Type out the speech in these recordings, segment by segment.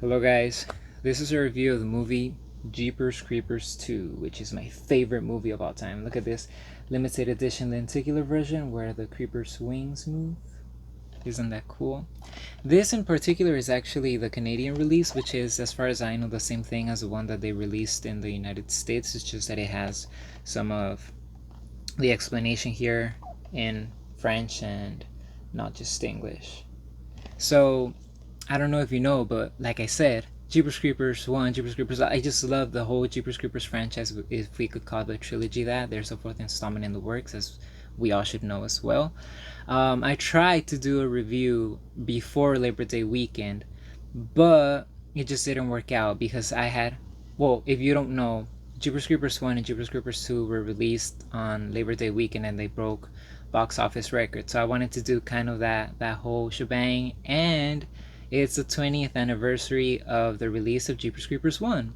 Hello guys, this is a review of the movie Jeepers Creepers 2, which is my favorite movie of all time. Look at this limited edition lenticular version where the creeper's wings move. Isn't that cool? This in particular is actually the Canadian release, which is, as far as I know, the same thing as the one that they released in the United States. It's just that it has some of the explanation here in French and not just English. So I don't know if you know, but like I said, Jeepers Creepers 1, Jeepers Creepers, I just love the whole Jeepers Creepers franchise, if we could call the trilogy that. There's a fourth installment in the works, as we all should know as well. I tried to do a review before Labor Day weekend, but it just didn't work out because I had, well, if you don't know, Jeepers Creepers 1 and Jeepers Creepers 2 were released on Labor Day weekend and they broke box office records. So I wanted to do kind of that whole shebang, and it's the 20th anniversary of the release of Jeepers Creepers 1.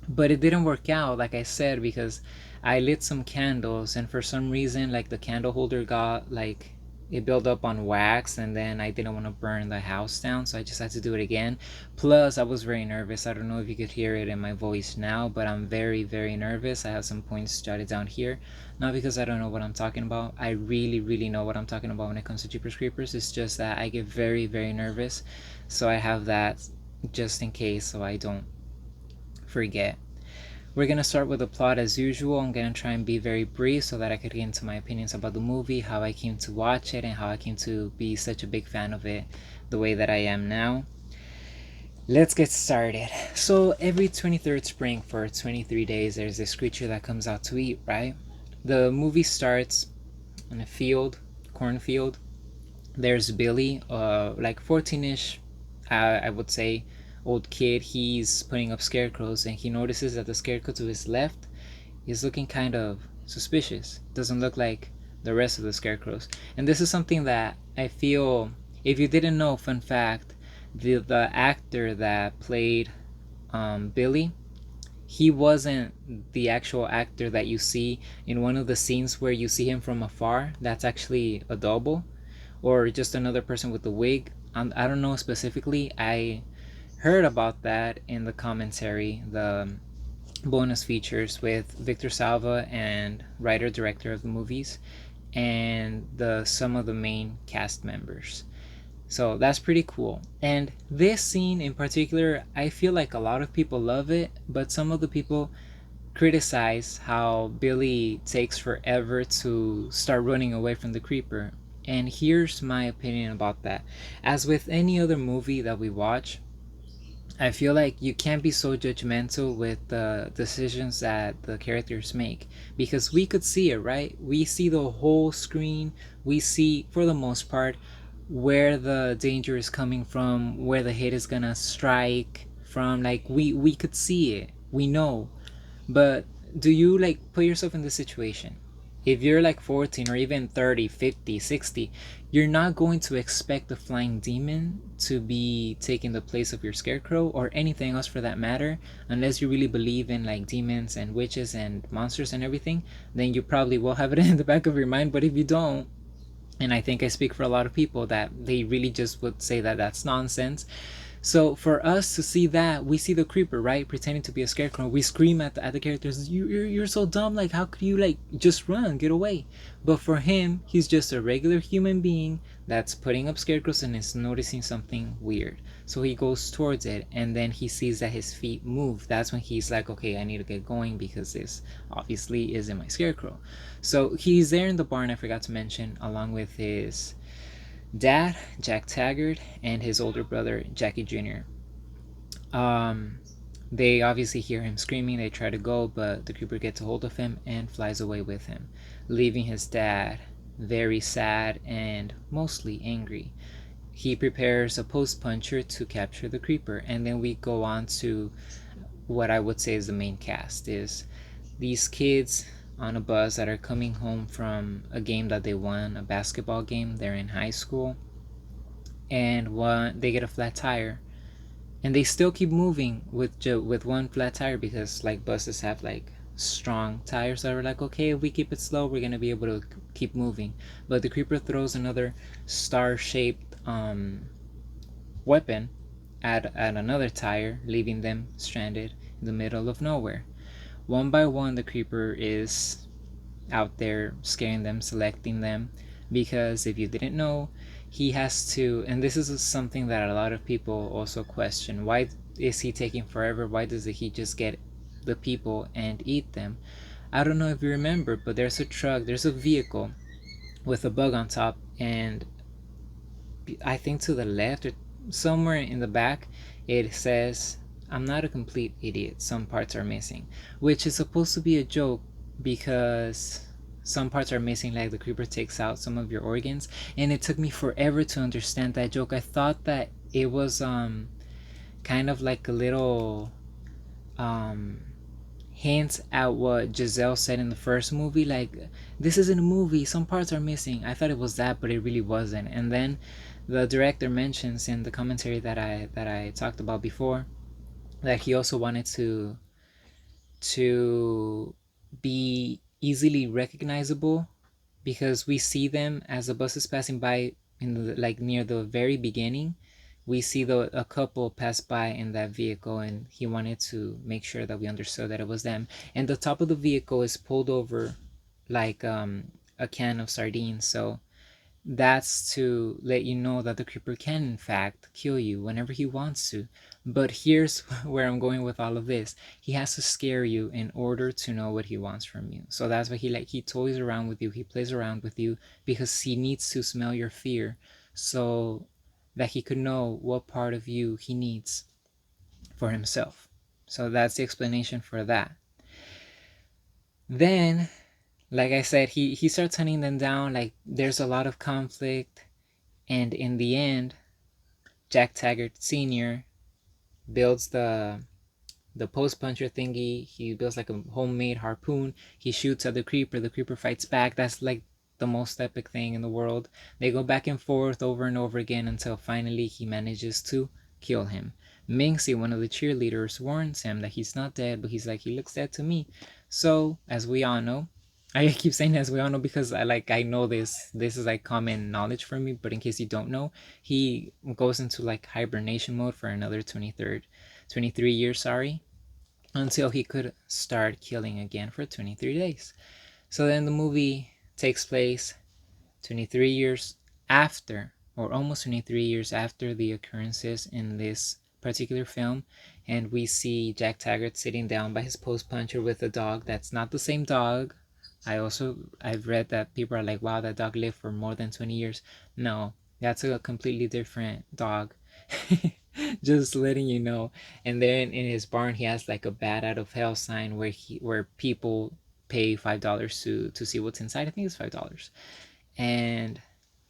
But it didn't work out, like I said, because I lit some candles and for some reason, like the candle holder got like it built up on wax, and then I didn't want to burn the house down, so I just had to do it again. Plus, I was very nervous. I don't know if you could hear it in my voice now, but I'm very, very nervous. I have some points jotted down here. Not because I don't know what I'm talking about. I really, really know what I'm talking about when it comes to Jeepers Creepers. It's just that I get very, very nervous. So I have that just in case so I don't forget. We're going to start with the plot as usual. I'm going to try and be very brief so that I could get into my opinions about the movie, how I came to watch it, and how I came to be such a big fan of it the way that I am now. Let's get started. So every 23rd spring for 23 days, there's this creature that comes out to eat, right? The movie starts in a field, cornfield. There's Billy, like 14-ish, I would say, old kid. He's putting up scarecrows and he notices that the scarecrow to his left is looking kind of suspicious. Doesn't look like the rest of the scarecrows. And this is something that I feel, if you didn't know, fun fact, the actor that played Billy, he wasn't the actual actor that you see in one of the scenes where you see him from afar. That's actually a double or just another person with the wig. I don't know specifically. I heard about that in the commentary, the bonus features with Victor Salva and writer director of the movies, and some of the main cast members. So that's pretty cool. And this scene in particular, I feel like a lot of people love it, but some of the people criticize how Billy takes forever to start running away from the creeper. And here's my opinion about that. As with any other movie that we watch, I feel like you can't be so judgmental with the decisions that the characters make, because we could see it, right? We see the whole screen. We see, for the most part, where the danger is coming from, where the hit is gonna strike from. Like we could see it. We know. But do you like put yourself in this situation? If you're like 14 or even 30, 50, 60, you're not going to expect a flying demon to be taking the place of your scarecrow or anything else for that matter, unless you really believe in like demons and witches and monsters and everything. Then you probably will have it in the back of your mind. But if you don't, and I think I speak for a lot of people that they really just would say that that's nonsense. So for us to see that, we see the creeper, right, pretending to be a scarecrow. We scream at the characters, you're so dumb. Like, how could you like just run, get away? But for him, he's just a regular human being that's putting up scarecrows and is noticing something weird. So he goes towards it, and then he sees that his feet move. That's when he's like, okay, I need to get going because this obviously isn't my scarecrow. So he's there in the barn, I forgot to mention, along with his dad, Jack Taggart, and his older brother, Jackie Jr. They obviously hear him screaming. They try to go, but the creeper gets a hold of him and flies away with him, leaving his dad very sad and mostly angry. He prepares a post puncher to capture the creeper, and then we go on to what I would say is the main cast. Is these kids on a bus that are coming home from a game that they won, a basketball game. They're in high school, and they get a flat tire, and they still keep moving with one flat tire because like buses have like strong tires that are like, okay, if we keep it slow, we're gonna be able to keep moving. But the creeper throws another star-shaped weapon at another tire, leaving them stranded in the middle of nowhere. One by one, the creeper is out there scaring them, selecting them, because if you didn't know, he has to, and this is something that a lot of people also question, why is he taking forever? Why doesn't he just get the people and eat them? I don't know if you remember, but there's a truck, there's a vehicle with a bug on top, and I think to the left or somewhere in the back, it says, "I'm not a complete idiot. Some parts are missing," which is supposed to be a joke because some parts are missing, like the creeper takes out some of your organs. And it took me forever to understand that joke. I thought that it was kind of like a little um hints at what Giselle said in the first movie, like, this isn't a movie, some parts are missing. I thought it was that, but it really wasn't. And then the director mentions in the commentary that I talked about before that he also wanted to be easily recognizable, because we see them as the bus is passing by in the, like, near the very beginning. We see a couple pass by in that vehicle, and he wanted to make sure that we understood that it was them. And the top of the vehicle is pulled over like a can of sardines. So that's to let you know that the creeper can in fact kill you whenever he wants to. But here's where I'm going with all of this. He has to scare you in order to know what he wants from you. So that's why he toys around with you, he plays around with you, because he needs to smell your fear so that he could know what part of you he needs for himself. So that's the explanation for that. Then, like I said, he starts hunting them down. Like, there's a lot of conflict, and in the end, Jack Taggart Sr. builds the post puncher thingy. He builds like a homemade harpoon. He shoots at the creeper. The creeper fights back. That's like the most epic thing in the world. They go back and forth over and over again until finally he manages to kill him. Minxie, one of the cheerleaders, warns him that he's not dead, but he's like, he looks dead to me. So, as we all know, I keep saying as we all know because I know this is like common knowledge for me, but in case you don't know, he goes into like hibernation mode for another 23 years, sorry, until he could start killing again for 23 days. So then the movie takes place 23 years after, or almost 23 years after the occurrences in this particular film, and we see Jack Taggart sitting down by his post puncher with a dog that's not the same dog. I've read that people are like, wow, that dog lived for more than 20 years. No, that's a completely different dog. Just letting you know. And then in his barn he has like a bat out of hell sign where people pay $5 to see what's inside. I think it's $5. And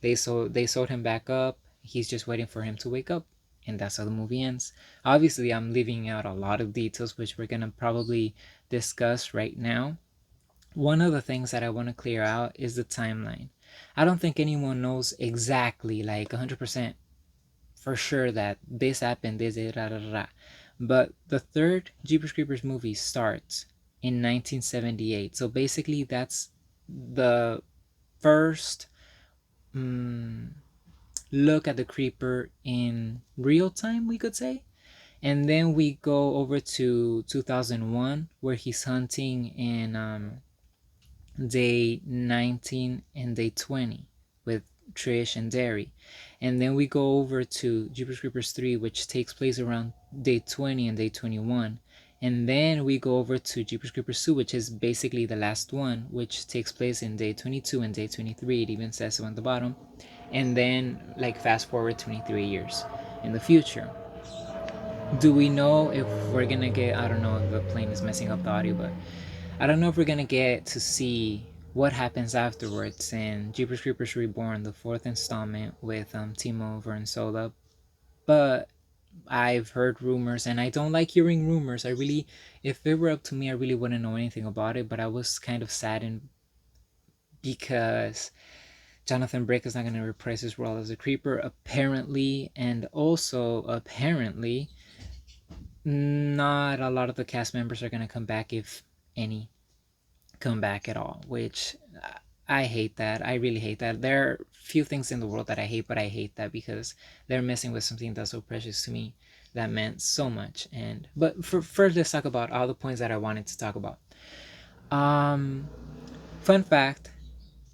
they sold him back up. He's just waiting for him to wake up, and that's how the movie ends. Obviously, I'm leaving out a lot of details which we're gonna probably discuss right now. One of the things that I want to clear out is the timeline. I don't think anyone knows exactly, like 100% for sure, that this happened, this is rah, rah, rah. But the third Jeepers Creepers movie starts in 1978. So basically, that's the first look at the creeper in real time, we could say. And then we go over to 2001, where he's hunting in day 19 and day 20 with Trish and Derry. And then we go over to Jeepers Creepers 3, which takes place around day 20 and day 21. And then we go over to Jeepers Creepers 2, which is basically the last one, which takes place in day 22 and day 23. It even says so on the bottom. And then, like, fast forward 23 years in the future. Do we know if we're gonna get, I don't know if the plane is messing up the audio, but I don't know if we're gonna get to see what happens afterwards in Jeepers Creepers Reborn, the fourth installment with Timo Vernsola. But I've heard rumors, and I don't like hearing rumors. I really, if it were up to me, I really wouldn't know anything about it. But I was kind of saddened because Jonathan Breck is not going to reprise his role as a creeper, apparently, and also apparently, not a lot of the cast members are going to come back, if any come back at all, which I hate that. I really hate that. There are few things in the world that I hate, but I hate that because they're messing with something that's so precious to me. that meant so much. And but for first, let's talk about all the points that I wanted to talk about. Um, Fun fact: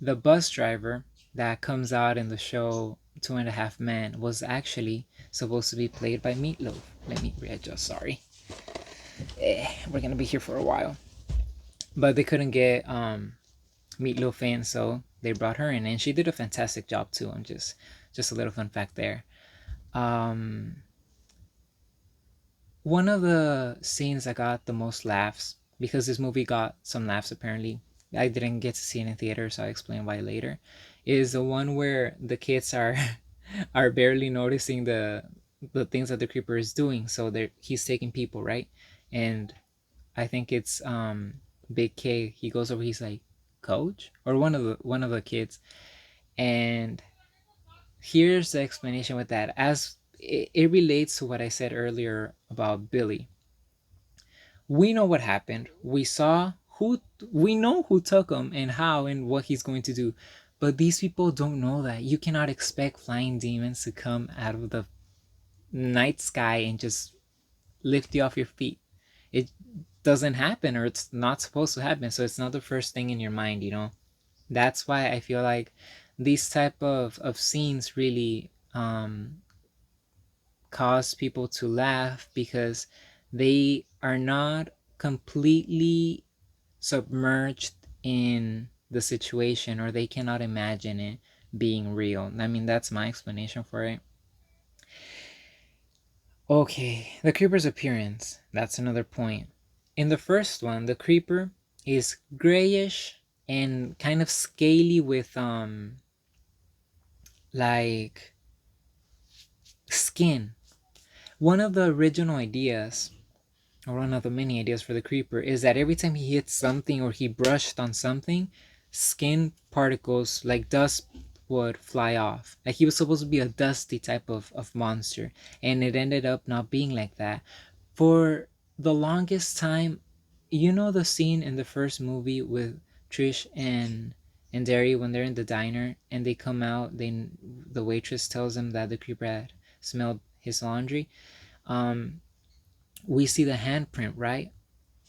the bus driver that comes out in the show Two and a Half Men was actually supposed to be played by Meatloaf. Let me readjust. Sorry, we're gonna be here for a while, but they couldn't get Meatloaf in, so they brought her in, and she did a fantastic job too. I'm just a little fun fact there. Um, One of the scenes that got the most laughs, because this movie got some laughs apparently, I didn't get to see it in theater, so I'll explain why later, is the one where the kids are are barely noticing the things that the creeper is doing. So he's taking people, right? And I think it's Big K. He goes over, he's like, "Coach?" Or one of the kids. And here's the explanation with that. As it relates to what I said earlier about Billy. We know what happened. We know who took him and how and what he's going to do. But these people don't know that. You cannot expect flying demons to come out of the night sky and just lift you off your feet. It doesn't happen, or it's not supposed to happen. So it's not the first thing in your mind, you know. That's why I feel like these type of scenes really cause people to laugh, because they are not completely submerged in the situation, or they cannot imagine it being real. I mean, that's my explanation for it. Okay, the creeper's appearance. That's another point. In the first one, the creeper is grayish and kind of scaly with like skin. One of the original ideas, or one of the many ideas for the creeper, is that every time he hits something or he brushed on something, skin particles like dust would fly off. Like he was supposed to be a dusty type of monster, and it ended up not being like that. For the longest time, you know the scene in the first movie with Trish and Derry when they're in the diner and they come out, the waitress tells them that the creeper had smelled his laundry. Um, we see the handprint, right?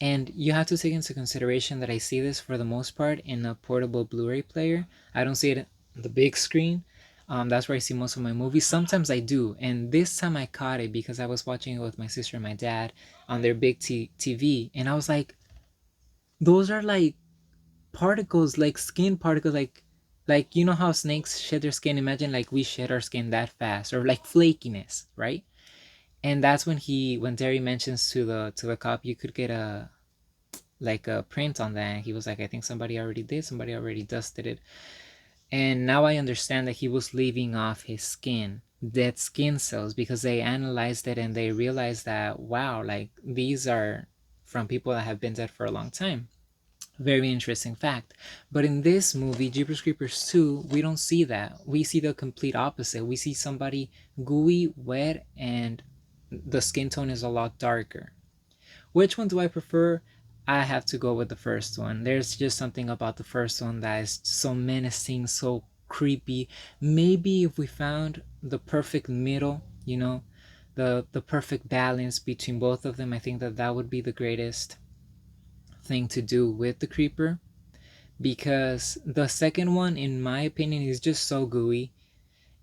And you have to take into consideration that I see this for the most part in a portable Blu-ray player. I don't see it on the big screen. That's where I see most of my movies. Sometimes I do, and this time I caught it because I was watching it with my sister and my dad on their big TV, and I was like, "Those are like particles, like skin particles, like you know how snakes shed their skin. Imagine like we shed our skin that fast, or like flakiness, right?" And that's when Terry mentions to the cop, you could get a print on that. He was like, I think somebody already did, somebody already dusted it. And now I understand that he was leaving off his skin, dead skin cells, because they analyzed it and they realized that, wow, like these are from people that have been dead for a long time. Very interesting fact. But in this movie, Jeepers Creepers 2, we don't see that. We see the complete opposite. We see somebody gooey, wet, and the skin tone is a lot darker. Which one do I prefer? I have to go with the first one. There's just something about the first one that is so menacing, so creepy. Maybe if we found the perfect middle, the perfect balance between both of them, I think that would be the greatest thing to do with the creeper. Because the second one, in my opinion, is just so gooey.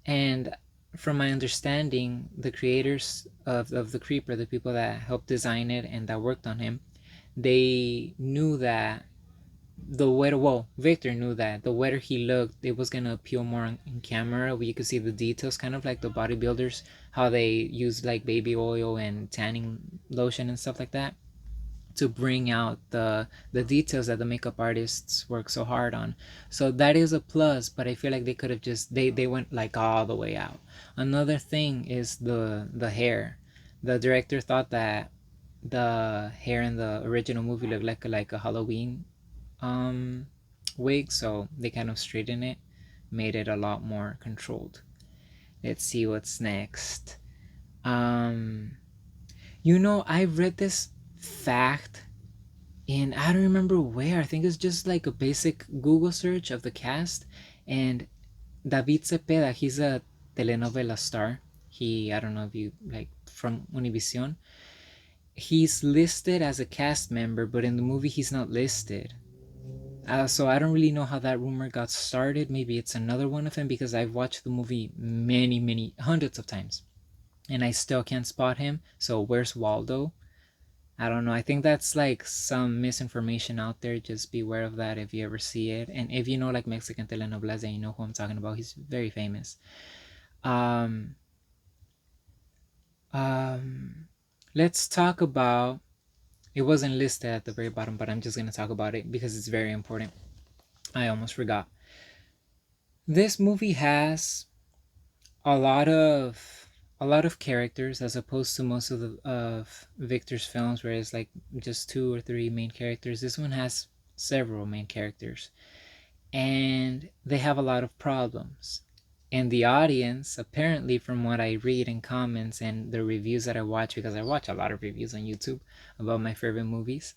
And from my understanding, the creators of the creeper, the people that helped design it and that worked on him, they knew that the wetter, well, Victor knew that the wetter he looked, it was gonna appeal more in camera, where you could see the details, kind of like the bodybuilders, how they use like baby oil and tanning lotion and stuff like that to bring out the details that the makeup artists work so hard on. So that is a plus, but I feel like they could have just they went like all the way out. Another thing is the hair. The director thought that the hair in the original movie looked like a Halloween wig, so they kind of straightened it, made it a lot more controlled. Let's see what's next. um I've read this fact, and I don't remember where. I think it's just like a basic Google search of the cast. And David Cepeda, he's a telenovela star. I don't know if you like from Univision. He's listed as a cast member, but in the movie he's not listed. So I don't really know how that rumor got started. Maybe it's another one of him because I've watched the movie many, many hundreds of times, and I still can't spot him. So where's Waldo? I don't know. I think that's like some misinformation out there. Just beware of that if you ever see it. And if you know like Mexican telenovelas, and you know who I'm talking about, he's very famous. Um, um, let's talk about. It wasn't listed at the very bottom, but I'm just gonna talk about it because it's very important. I almost forgot. This movie has a lot of characters as opposed to most of Victor's films where it's like just two or three main characters. This one has several main characters and they have a lot of problems. And the audience, apparently from what I read in comments and the reviews that I watch, because I watch a lot of reviews on YouTube about my favorite movies,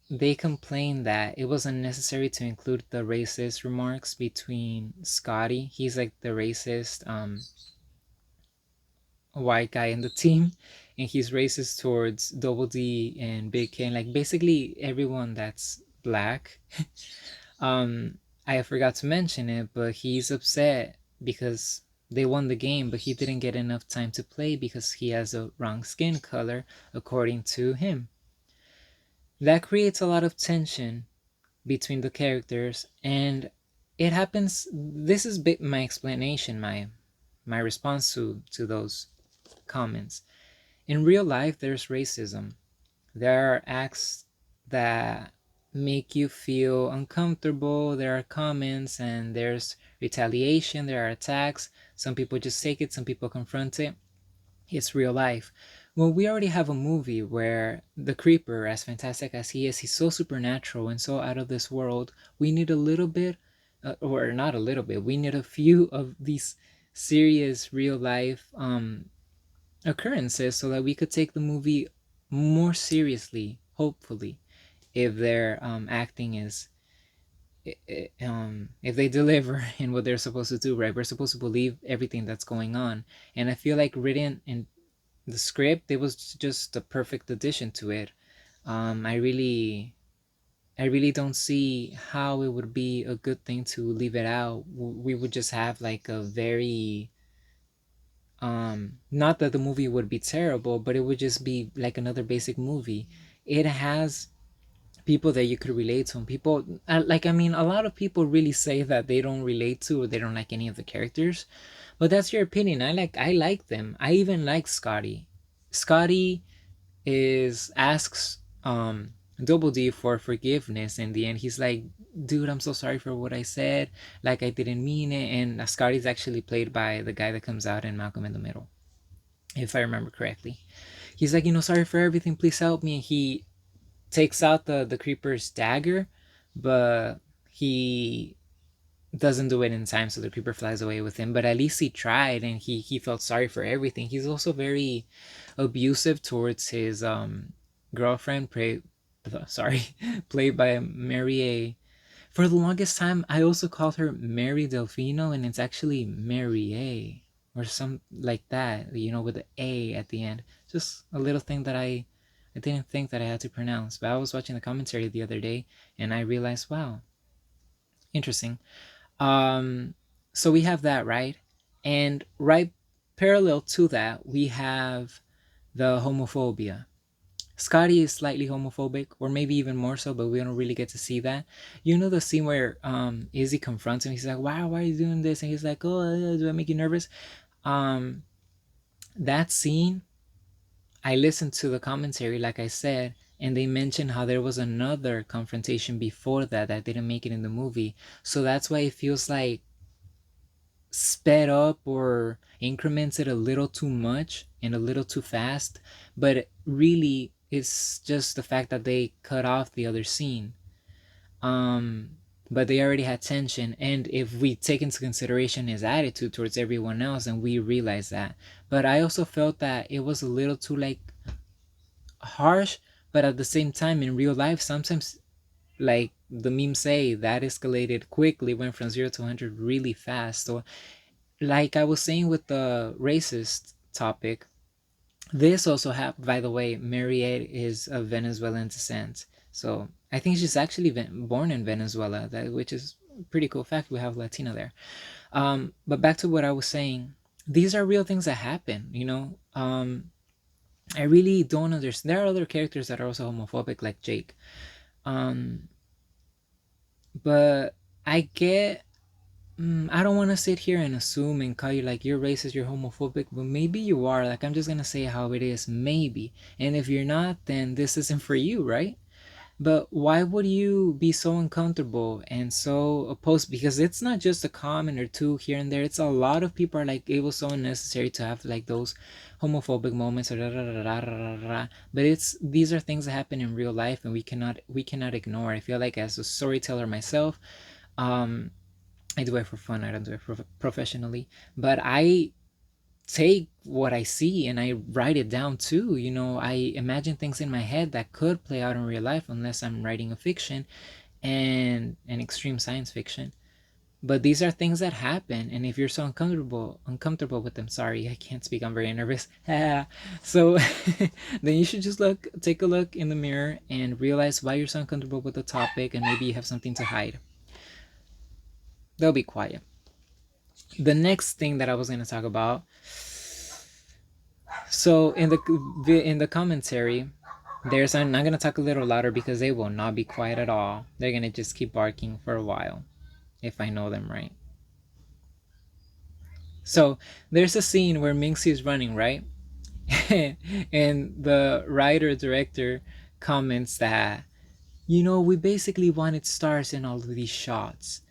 they complained that it was unnecessary to include the racist remarks between Scotty. He's like the racist white guy in the team, and he's racist towards Double D and Big K, and like basically everyone that's black. um, I forgot to mention it, but he's upset because they won the game, but he didn't get enough time to play because he has a wrong skin color, according to him. That creates a lot of tension between the characters, and it happens. This is my explanation, my response to those comments. In real life, there's racism. There are acts that make you feel uncomfortable. There are comments and there's retaliation. There are attacks. Some people just take it, some people confront it. It's real life. Well, we already have a movie where the creeper, as fantastic as he is, he's so supernatural and so out of this world. We need a little bit, or not a little bit, we need a few of these serious real life occurrences so that we could take the movie more seriously, hopefully, if their acting is if they deliver in what they're supposed to do. Right, we're supposed to believe everything that's going on, and I feel like written in the script, it was just a perfect addition to it. I really don't see how it would be a good thing to leave it out. We would just have like a very not that the movie would be terrible, but it would just be like another basic movie. It has people that you could relate to, and people like, I mean, a lot of people really say that they don't relate to or they don't like any of the characters, but that's your opinion. I like them. I even like Scotty is asks Double D for forgiveness in the end. He's like, dude, I'm so sorry for what I said, like I didn't mean it. And Scotty's actually played by the guy that comes out in Malcolm in the Middle, if I remember correctly. He's like, sorry for everything, please help me. And he takes out the creeper's dagger, but he doesn't do it in time, so the creeper flies away with him. But at least he tried, and he felt sorry for everything. He's also very abusive towards his girlfriend, sorry, played by Marieh. For the longest time, I also called her Marieh Delfino, and it's actually Marieh or some like that, with the A at the end. Just a little thing that I didn't think that I had to pronounce. But I was watching the commentary the other day, and I realized, wow, interesting. Um, so we have that, right? And right parallel to that, we have the homophobia. Scotty is slightly homophobic, or maybe even more so, but we don't really get to see that. The scene where Izzy confronts him. He's like, "Wow, why are you doing this?" And he's like, "Oh, do I make you nervous?" Um, that scene, I listened to the commentary, like I said, and they mentioned how there was another confrontation before that didn't make it in the movie. So that's why it feels like sped up or incremented a little too much and a little too fast, but really it's just the fact that they cut off the other scene. um but they already had tension, and if we take into consideration his attitude towards everyone else, and we realize that. But I also felt that it was a little too like harsh, but at the same time in real life sometimes, like the memes say, that escalated quickly, went from 0 to 100 really fast. So like I was saying with the racist topic, this also happened. By the way, Mariette is of Venezuelan descent, so I think she's actually born in Venezuela, which is a pretty cool fact. We have Latina there. But back to what I was saying, these are real things that happen. I really don't understand. There are other characters that are also homophobic, like Jake. Um, but I get. I don't want to sit here and assume and call you like you're racist, you're homophobic, but maybe you are. Like, I'm just gonna say how it is, maybe. And if you're not, then this isn't for you, right? But why would you be so uncomfortable and so opposed? Because it's not just a comment or two here and there. It's a lot of people are like, it was so unnecessary to have like those homophobic moments or da, da, da, da, da, da, da. But it's these are things that happen in real life and we cannot ignore. I feel like as a storyteller myself, um, I do it for fun. I don't do it professionally, but I take what I see and I write it down too. I imagine things in my head that could play out in real life unless I'm writing a fiction and an extreme science fiction. But these are things that happen, and if you're so uncomfortable with them, sorry, I can't speak. I'm very nervous. So then you should just take a look in the mirror and realize why you're so uncomfortable with the topic, and maybe you have something to hide. They'll be quiet. The next thing that I was going to talk about. So in the commentary, I'm not gonna talk a little louder because they will not be quiet at all. They're gonna just keep barking for a while, if I know them right. So there's a scene where Minxie is running, right? And the writer director comments that we basically wanted stars in all of these shots,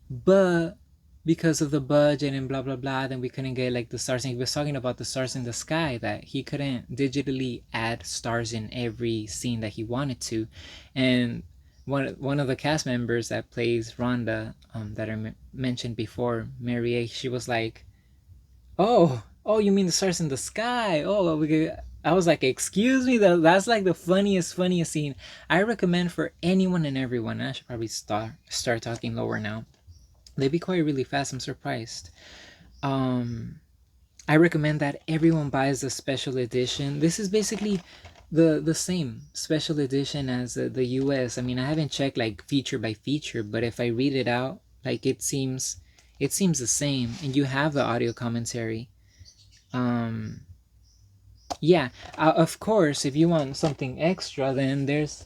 but because of the budget and blah blah blah, then we couldn't get like the stars. And he was talking about the stars in the sky, that he couldn't digitally add stars in every scene that he wanted to. And one of the cast members that plays Rhonda, that I mentioned before, Marieh, she was like, oh, you mean the stars in the sky? Oh, I was like, excuse me, that's like the funniest scene. I recommend for anyone and everyone. And I should probably start talking lower now. They be quiet really fast. I'm surprised. Um, I recommend that everyone buys the special edition. This is basically the same special edition as the US. I mean, I haven't checked like feature by feature, but if I read it out, like it seems the same. And you have the audio commentary. Um, yeah, of course, if you want something extra, then there's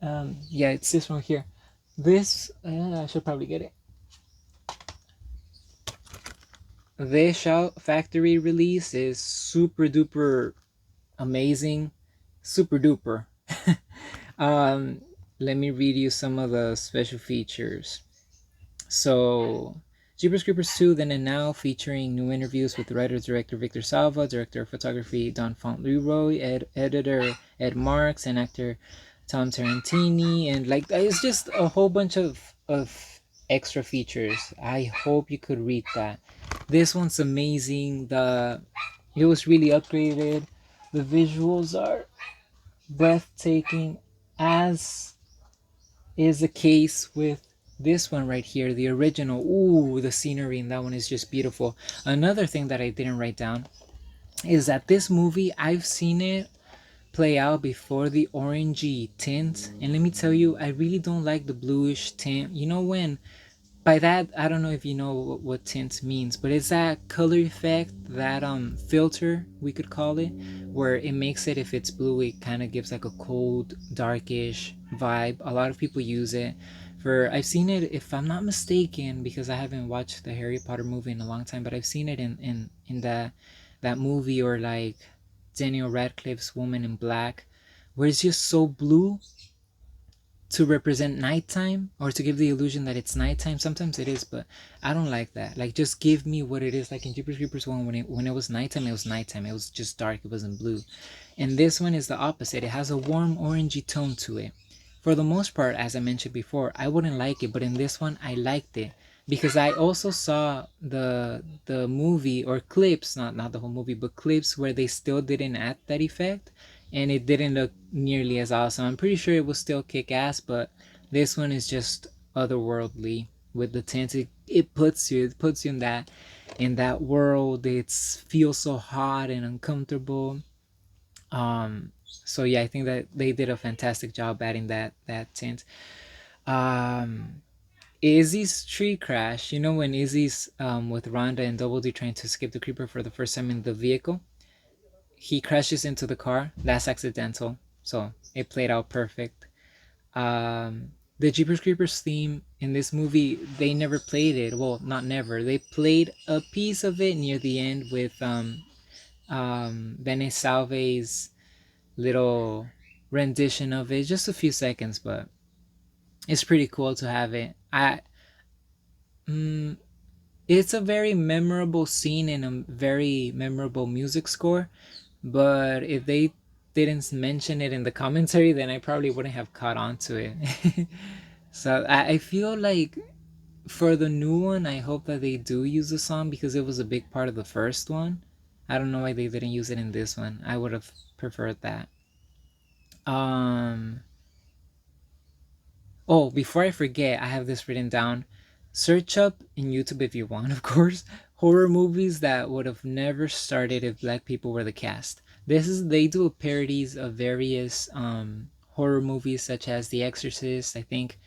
yeah, it's this one here. This I should probably get it. The Shout Factory release is super duper amazing, super duper. um, Let me read you some of the special features. So, Jeepers Creepers 2 Then and Now, featuring new interviews with writer-director Victor Salva, director of photography Don Font-Leroy, editor Ed Marks, and actor Tom Tarantini, and like it's just a whole bunch of extra features. I hope you could read that. This one's amazing. It was really upgraded. The visuals are breathtaking, as is the case with this one right here, the original. Ooh, the scenery in that one is just beautiful. Another thing that I didn't write down is that this movie, I've seen it play out before the orangey tint, and let me tell you, I really don't like the bluish tint. When by that, I don't know if you know what tint means, but it's that color effect, that filter, we could call it, where it makes it, if it's blue, it kind of gives like a cold, darkish vibe. A lot of people use it for, I've seen it, if I'm not mistaken, because I haven't watched the Harry Potter movie in a long time, but I've seen it in that movie, or like Daniel Radcliffe's Woman in Black, where it's just so blue to represent nighttime, or to give the illusion that it's nighttime. Sometimes it is, but I don't like that. Like, just give me what it is. Like in Jeepers Creepers 1, when it was nighttime, it was nighttime. It was just dark. It wasn't blue. And this one is the opposite. It has a warm orangey tone to it. For the most part, as I mentioned before, I wouldn't like it, but in this one, I liked it because I also saw the movie, or clips, not the whole movie, but clips where they still didn't add that effect, and it didn't look nearly as awesome. I'm pretty sure it was still kick ass, but this one is just otherworldly. with the tents. It puts you in that world. It feels so hot and uncomfortable. So yeah, I think that they did a fantastic job adding that tint. um Izzy's tree crash, you know, when Izzy's with Rhonda and Double D trying to escape the creeper for the first time in the vehicle, he crashes into the car. That's accidental, so it played out perfect. The Jeepers Creepers theme in this movie, they never played it. Well, not never. They played a piece of it near the end with Bene Salve's little rendition of it, just a few seconds, but it's pretty cool to have it. Mm, it's a very memorable scene and a very memorable music score, but if they didn't mention it in the commentary, then I probably wouldn't have caught on to it. So I feel like for the new one, I hope that they do use the song because it was a big part of the first one. I don't know why they didn't use it in this one. I would have preferred that. Um, Oh, before I forget, I have this written down. Search up in YouTube if you want, of course, horror movies that would have never started if black people were the cast. They do parodies of various horror movies such as The Exorcist, I think,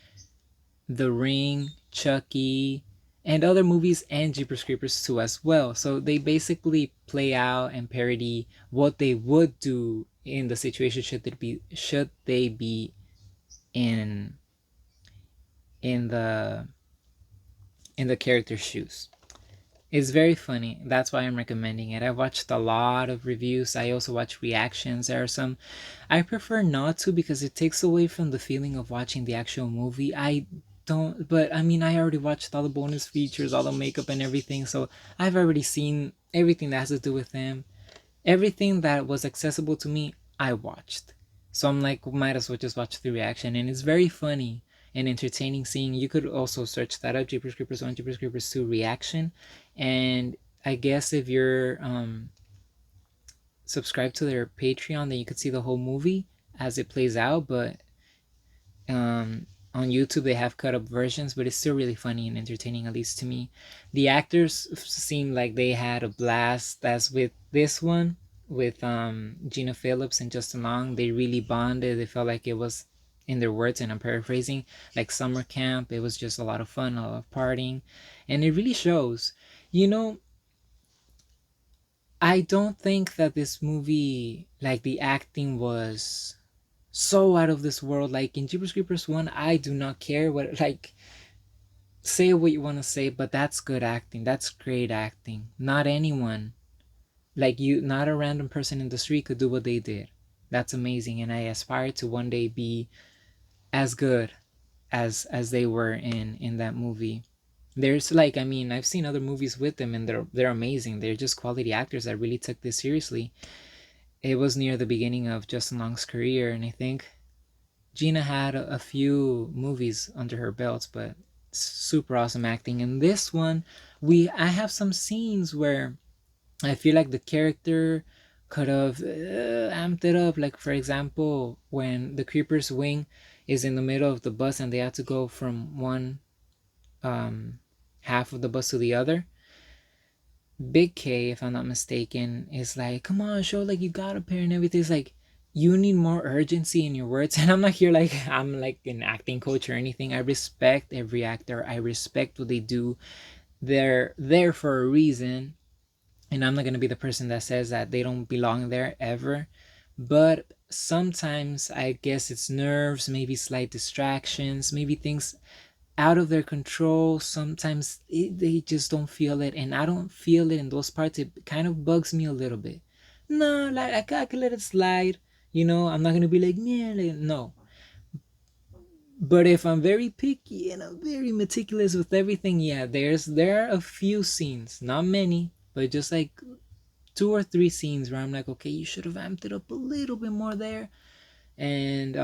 The Ring, Chucky, and other movies and Jeepers Creepers too as well. So they basically play out and parody what they would do in the situation should they be in in the in the character's shoes. It's very funny. That's why I'm recommending it. I watched a lot of reviews. I also watch reactions. There are some I prefer not to because it takes away from the feeling of watching the actual movie. I don't but I mean I already watched all the bonus features, all the makeup and everything, so I've already seen everything that has to do with them. Everything that was accessible to me, I watched. So I'm like, might as well just watch the reaction, and it's very funny and entertaining. Seeing you could also search that up, Jeepers Creepers 1, Jeepers Creepers 2 reaction, and I guess if you're subscribed to their Patreon, then you could see the whole movie as it plays out. But on YouTube they have cut up versions, but it's still really funny and entertaining, at least to me. The actors seem like they had a blast. As with this one, with Gina Phillips and Justin Long, they really bonded. They felt like it was, in their words, and I'm paraphrasing, like summer camp. It was just a lot of fun, a lot of partying, and it really shows. You know, I don't think that this movie, like the acting was so out of this world. Like in Jeepers Creepers 1, I do not care what, like, say what you want to say, but that's good acting. That's great acting. Not anyone, like you, not a random person in the street could do what they did. That's amazing, and I aspire to one day be as good as they were in that movie. There's like, I mean, I've seen other movies with them and they're amazing. They're just quality actors that really took this seriously. It was near the beginning of Justin Long's career, and I think Gina had a few movies under her belt, but super awesome acting. In this one, I have some scenes where I feel like the character could have amped it up. Like for example, when the creeper's wing is in the middle of the bus and they have to go from one um, half of the bus to the other. Big K, if I'm not mistaken, is like, come on, show like you got a pair and everything. It's like you need more urgency in your words. And I'm not here like I'm like an acting coach or anything. I respect every actor. I respect what they do. They're there for a reason. And I'm not gonna be the person that says that they don't belong there ever. But sometimes I guess it's nerves, maybe slight distractions, maybe things out of their control. Sometimes they just don't feel it, and I don't feel it in those parts. It kind of bugs me a little bit. No, like I can let it slide. You know, I'm not gonna be like, yeah, like, no. But if I'm very picky and I'm very meticulous with everything, yeah, there are a few scenes, not many, but just like two or three scenes where I'm like, okay, you should have amped it up a little bit more there, and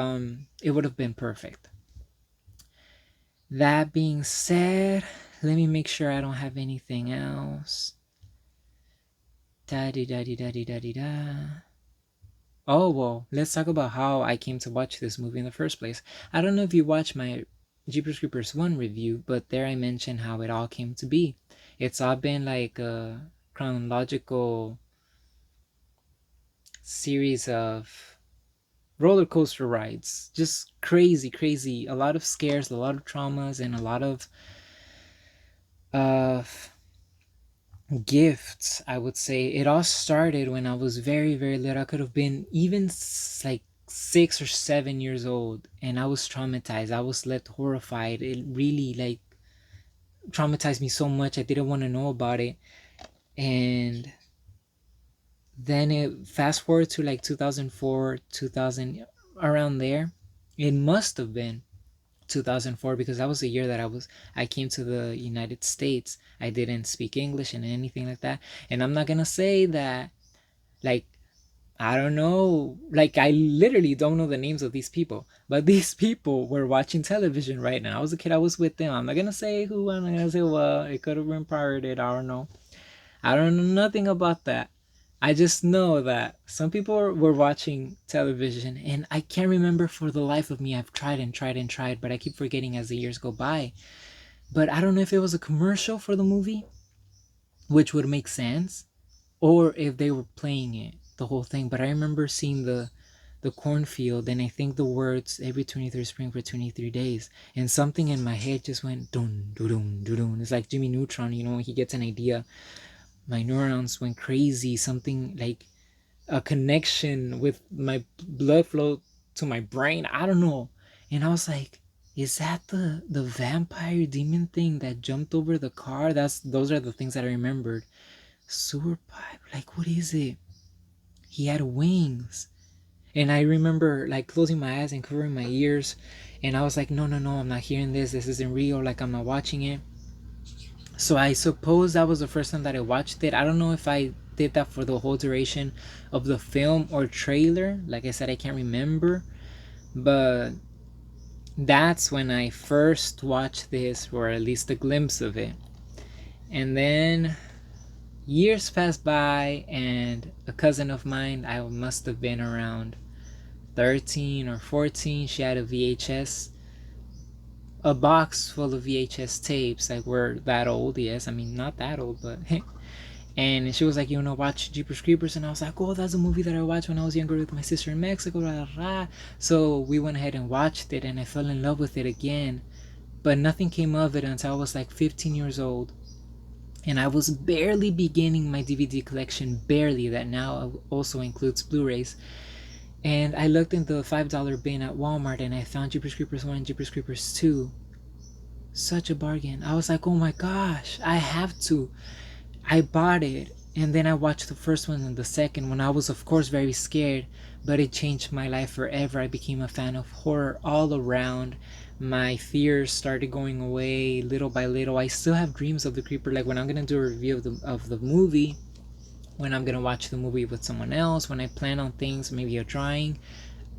it would have been perfect. That being said, let me make sure I don't have anything else. Da di da di da di da di da. Oh well, let's talk about how I came to watch this movie in the first place. I don't know if you watched my Jeepers Creepers 1 review, but there I mentioned how it all came to be. It's all been like a chronological series of roller coaster rides. Just crazy, crazy. A lot of scares, a lot of traumas, and a lot of uh, gifts, I would say. It all started when I was very, very little. I could have been even like 6 or 7 years old, and I was traumatized. I was left horrified. It really like traumatized me so much. I didn't want to know about it. And then it fast forward to like 2004, 2000, around there. It must have been 2004 because that was the year that I came to the United States. I didn't speak English and anything like that. And I'm not gonna say that like I don't know, like I literally don't know the names of these people, but these people were watching television right now. I was a kid, I was with them. I'm not gonna say who, I'm not gonna say what. It could have been pirated. I don't know. I don't know nothing about that. I just know that some people were watching television, and I can't remember for the life of me. I've tried and tried and tried, but I keep forgetting as the years go by. But I don't know if it was a commercial for the movie, which would make sense, or if they were playing it, the whole thing. But I remember seeing the cornfield, and I think the words every 23rd spring for 23 days, and something in my head just went dun dun dun dun dun. It's like Jimmy Neutron, when he gets an idea, my neurons went crazy. Something like a connection with my blood flow to my brain. I don't know. And I was like, is that the vampire demon thing that jumped over the car? Those are the things that I remembered. Sewer pipe. Like, what is it? He had wings. And I remember like closing my eyes and covering my ears. And I was like, no, no, no, I'm not hearing this. This isn't real. Like, I'm not watching it. So I suppose that was the first time that I watched it. I don't know if I did that for the whole duration of the film or trailer. Like I said, I can't remember. But that's when I first watched this, or at least a glimpse of it. And then years passed by, and a cousin of mine, I must have been around 13 or 14, she had a VHS, a box full of VHS tapes. Like, we're that old, yes. I mean, not that old, but and she was like, watch Jeepers Creepers. And I was like, oh, that's a movie that I watched when I was younger with my sister in Mexico. Rah, rah. So we went ahead and watched it, and I fell in love with it again. But nothing came of it until I was like 15 years old. And I was barely beginning my DVD collection, barely, that now also includes Blu-rays. And I looked in the $5 bin at Walmart, and I found Jeepers Creepers 1 and Jeepers Creepers 2. Such a bargain. I was like, oh my gosh, I have to. I bought it, and then I watched the first one and the second one. I was, of course, very scared, but it changed my life forever. I became a fan of horror all around. My fears started going away little by little. I still have dreams of the creeper. Like, when I'm gonna do a review of the movie, when I'm gonna watch the movie with someone else, when I plan on things, maybe a drawing,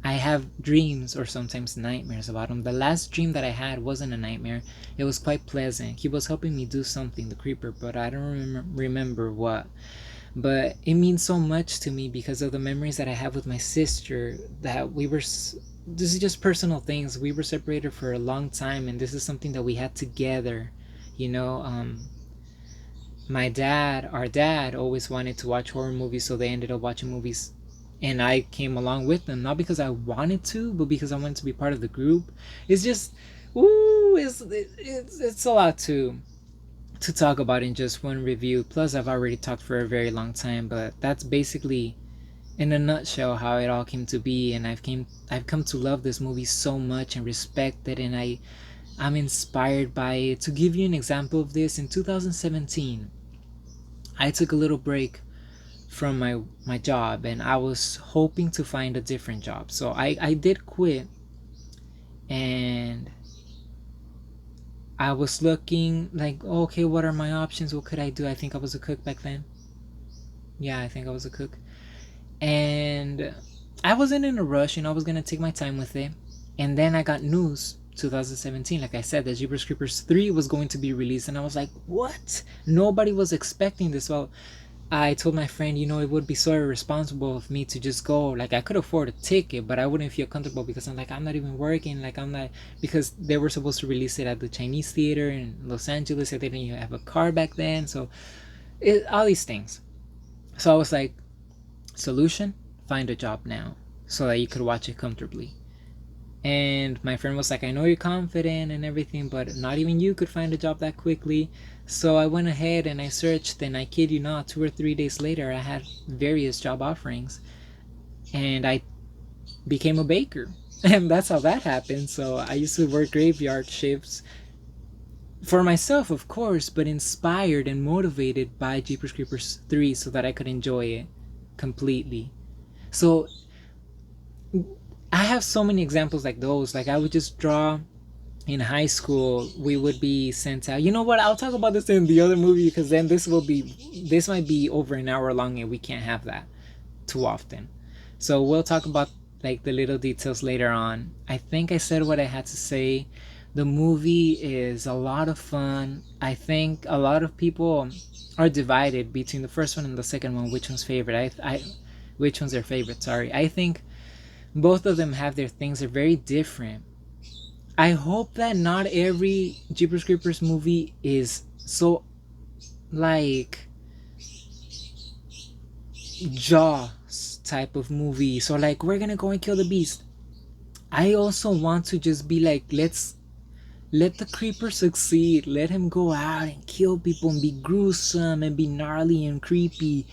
I have dreams or sometimes nightmares about him. The last dream that I had wasn't a nightmare. It was quite pleasant. He was helping me do something, the creeper, but I don't remember what. But it means so much to me because of the memories that I have with my sister, that this is just personal things. We were separated for a long time, and this is something that we had together. Our dad always wanted to watch horror movies, so they ended up watching movies, and I came along with them, not because I wanted to, but because I wanted to be part of the group. It's just, it's a lot to talk about in just one review. Plus, I've already talked for a very long time, but that's basically, in a nutshell, how it all came to be. And I've come to love this movie so much and respect it, and I'm inspired by it. To give you an example of this, in 2017, I took a little break from my job, and I was hoping to find a different job. So I did quit, and I was looking like, okay, what are my options? What could I do? I think I was a cook back then. Yeah, I think I was a cook. And I wasn't in a rush, I was going to take my time with it. And then I got news 2017, like I said, that Jeepers Creepers 3 was going to be released, and I was like, what? Nobody was expecting this. Well, I told my friend, it would be so irresponsible of me to just go. Like, I could afford a ticket, but I wouldn't feel comfortable because I'm like, I'm not even working. Like, I'm not, because they were supposed to release it at the Chinese theater in Los Angeles. I didn't even have a car back then. So, all these things. So I was like, solution, find a job now so that you could watch it comfortably. And my friend was like, I know you're confident and everything, but not even you could find a job that quickly. So I went ahead and I searched, and I kid you not, 2 or 3 days later, I had various job offerings, and I became a baker. And that's how that happened. So I used to work graveyard shifts for myself, of course, but inspired and motivated by Jeepers Creepers 3 so that I could enjoy it completely. So I have so many examples like those. Like, I would just draw in high school. We would be sent out. You know what? I'll talk about this in the other movie, because then this might be over an hour long, and we can't have that too often. So we'll talk about like the little details later on. I think I said what I had to say. The movie is a lot of fun. I think a lot of people are divided between the first one and the second one. Which one's favorite? Which one's their favorite? Sorry. I think both of them have their things. They're very different. I hope that not every Jeepers Creepers movie is so like Jaws type of movie. So like, we're gonna go and kill the beast. I also want to just be like, let's let the creeper succeed. Let him go out and kill people and be gruesome and be gnarly and creepy.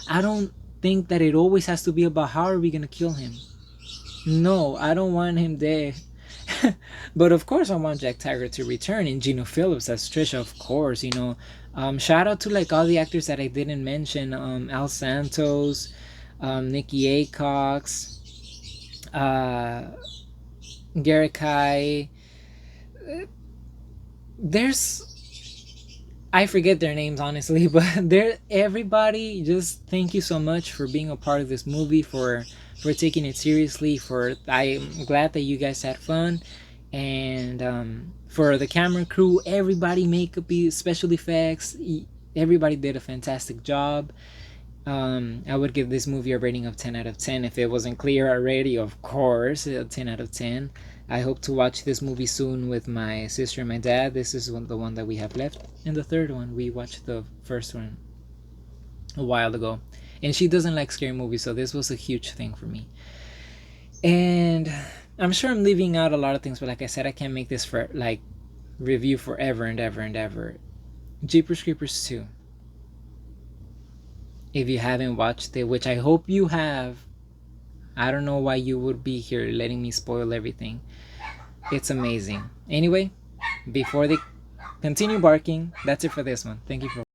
I don't think that it always has to be about how are we gonna kill him. No, I don't want him dead. But of course, I want Jack Taggart to return, and Gino Phillips as Trisha, of course. Shout out to like all the actors that I didn't mention. Al Santos, Nicki Aycox, Garikayi. I forget their names honestly, but everybody. Just thank you so much for being a part of this movie, for taking it seriously. I'm glad that you guys had fun, and for the camera crew, everybody, makeup, special effects, everybody did a fantastic job. I would give this movie a rating of 10 out of 10 if it wasn't clear already. Of course, a 10 out of 10. I hope to watch this movie soon with my sister and my dad. This is the one that we have left, and the third one, we watched the first one a while ago, and she doesn't like scary movies, so this was a huge thing for me. And I'm sure I'm leaving out a lot of things, but like I said, I can't make this for like review forever and ever and ever. Jeepers Creepers 2. If you haven't watched it, which I hope you have, I don't know why you would be here letting me spoil everything. It's amazing. Anyway, before they continue barking, that's it for this one. Thank you for